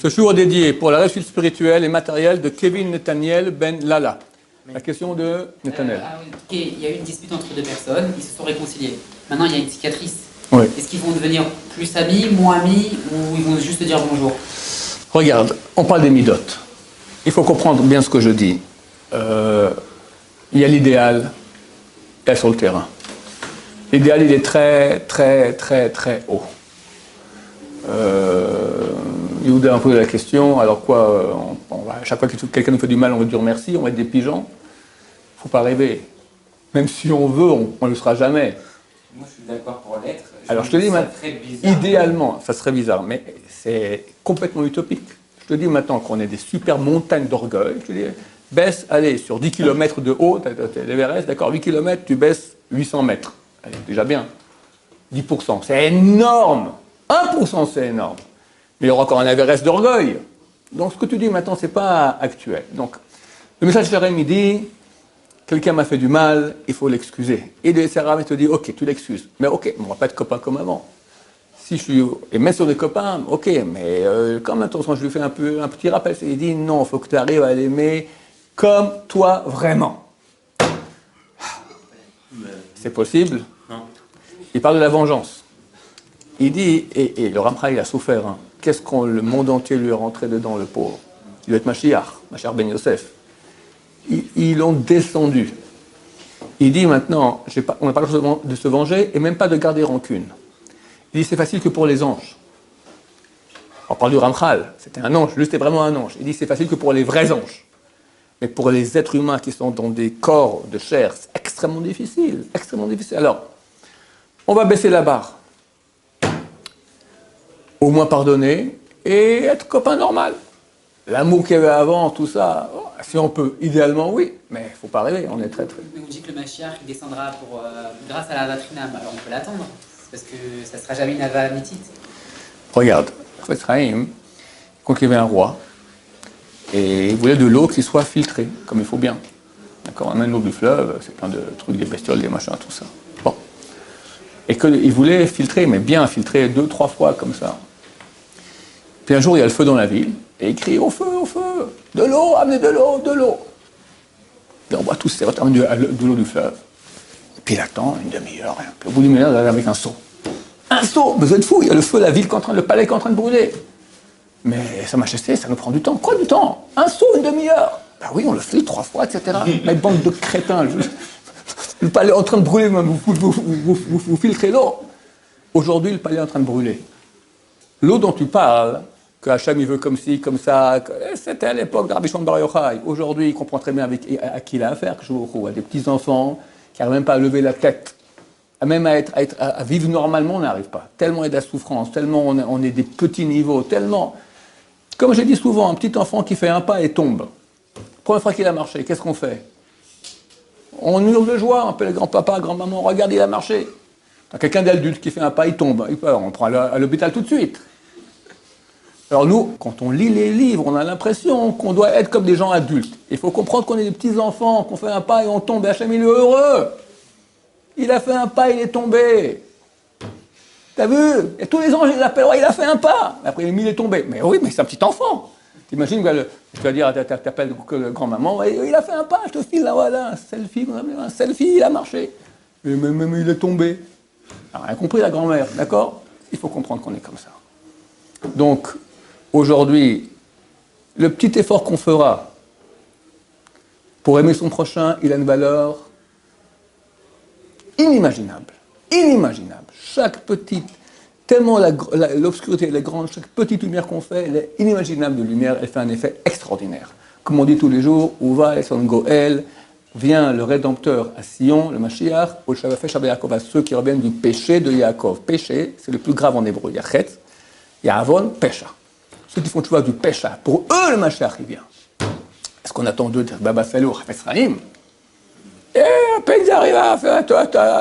Ce jour est dédié pour la réussite spirituelle et matérielle de Kevin Nathaniel Ben Lala. La question de Nathaniel. Il y a eu une dispute entre deux personnes, ils se sont réconciliés. Maintenant, il y a une cicatrice. Oui. Est-ce qu'ils vont devenir plus amis, moins amis, ou ils vont juste se dire bonjour? Regarde, on parle des midotes. Il faut comprendre bien ce que je dis. Il y a l'idéal, il y a sur le terrain. L'idéal, il est très, très, très, très haut. Yehuda a posé la question, alors quoi, à chaque fois que quelqu'un nous fait du mal, on veut dire merci, on va être des pigeons. Il ne faut pas rêver. Même si on veut, on ne le sera jamais. Moi, je suis d'accord pour l'être. Alors, je te dis, idéalement, ça serait bizarre, mais c'est complètement utopique. Je te dis maintenant qu'on est des super montagnes d'orgueil. Je te dis, baisse, allez, sur 10 km de haut, l'Everest, d'accord, 8 km, tu baisses 800 mètres. Allez, déjà bien. 10%, c'est énorme. 1%, c'est énorme. Mais il y aura encore un Everest d'orgueil. Donc, ce que tu dis maintenant, ce n'est pas actuel. Donc, le message de Jérémie dit, quelqu'un m'a fait du mal, il faut l'excuser. Et le SRM te dit, ok, tu l'excuses. Mais ok, on ne va pas être copains comme avant. Si je suis, et même si on est copains, ok, mais quand même, je lui fais un petit rappel. Il dit, non, il faut que tu arrives à l'aimer comme toi vraiment. C'est possible? Non. Il parle de la vengeance. Il dit, et le Ramchal, il a souffert, hein. Qu'est-ce qu'on le monde entier lui est rentré dedans, le pauvre? Il doit être Mashiach Ben Yosef. Ils l'ont descendu. Il dit maintenant, on n'a pas le droit de se venger et même pas de garder rancune. Il dit, c'est facile que pour les anges. On parle du Ramchal, c'était un ange, lui c'était vraiment un ange. Il dit, c'est facile que pour les vrais anges. Mais pour les êtres humains qui sont dans des corps de chair, c'est extrêmement difficile, extrêmement difficile. Alors, on va baisser la barre. Au moins pardonner et être copain normal. L'amour qu'il y avait avant, tout ça, si on peut, idéalement oui, mais il ne faut pas rêver, on est très très... Mais on dit que le Mashiach il descendra grâce à la Vatrinam, alors on peut l'attendre, parce que ça ne sera jamais une Ava mythite. Regarde, Ephraim, quand il y avait un roi, et il voulait de l'eau qui soit filtrée, comme il faut bien. D'accord, on amène l'eau du fleuve, c'est plein de trucs, des bestioles, des machins, tout ça. Bon. Et qu'il voulait filtrer, mais bien filtrer 2-3 fois comme ça. Puis un jour, il y a le feu dans la ville, et il crie au feu, de l'eau, amenez de l'eau, de l'eau. Et on voit tous ces amener de l'eau du fleuve. Et puis il attend une demi-heure, et puis au bout d'une demi-heure, il arrive avec un seau. Un seau, mais vous êtes fou, il y a le feu, la ville, le palais qui est en train de brûler. Mais Sa Majesté, ça nous prend du temps. Quoi du temps? Un seau, une demi-heure. Ben oui, on le fait 3 fois, etc. Mais bande de crétins, le palais est en train de brûler, vous filtrez l'eau. Aujourd'hui, le palais est en train de brûler. L'eau dont tu parles, que Hachem il veut comme ci, comme ça, c'était à l'époque de Rabbi Shimon Bar Yochai. Aujourd'hui, il comprend très bien à qui il a affaire, à des petits-enfants qui n'arrivent même pas à lever la tête, à vivre normalement, on n'arrive pas. Tellement il y a de la souffrance, tellement on est des petits niveaux, tellement... Comme j'ai dit souvent, un petit enfant qui fait un pas et tombe. Première fois qu'il a marché, qu'est-ce qu'on fait? On hurle de joie, on appelle grand-papa, grand-maman, regarde, il a marché. Quelqu'un d'adulte qui fait un pas, il tombe, il peur, on prend à l'hôpital tout de suite. Alors nous, quand on lit les livres, on a l'impression qu'on doit être comme des gens adultes. Il faut comprendre qu'on est des petits-enfants, qu'on fait un pas et on tombe, et Hachem, il est heureux. Il a fait un pas, il est tombé. T'as vu? Et tous les anges, ils l'appellent, il a fait un pas. Après, il est tombé. Mais oui, mais c'est un petit enfant. T'imagines que je vais dire, t'appelles grand-maman, il a fait un pas, je te file là, voilà, un selfie, il a marché. Mais même il est tombé. Elle n'a rien compris, la grand-mère, d'accord? Il faut comprendre qu'on est comme ça. Donc, aujourd'hui, le petit effort qu'on fera pour aimer son prochain, il a une valeur inimaginable. Inimaginable. Chaque petite, tellement l'obscurité elle est grande, chaque petite lumière qu'on fait, elle est inimaginable de lumière, elle fait un effet extraordinaire. Comme on dit tous les jours, Uva son Goel, vient le Rédempteur à Sion, le Mashiach, au Shabbat Shabbat Yaakov, à ceux qui reviennent du péché de Yaakov. Péché, c'est le plus grave en hébreu. Yachetz, Yahavon, Pécha. Ceux qui font tu vois du Pécha, pour eux le Mashiach il vient. Est-ce qu'on attend d'eux dire Baba Salou, Chafetz Chaim? Et à peine ils arrivent à faire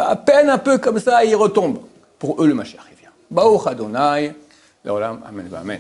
à peine un peu comme ça, ils retombent. Pour eux le Mashiach il vient. Baruch Adonai, Leolam, Amen, Amen.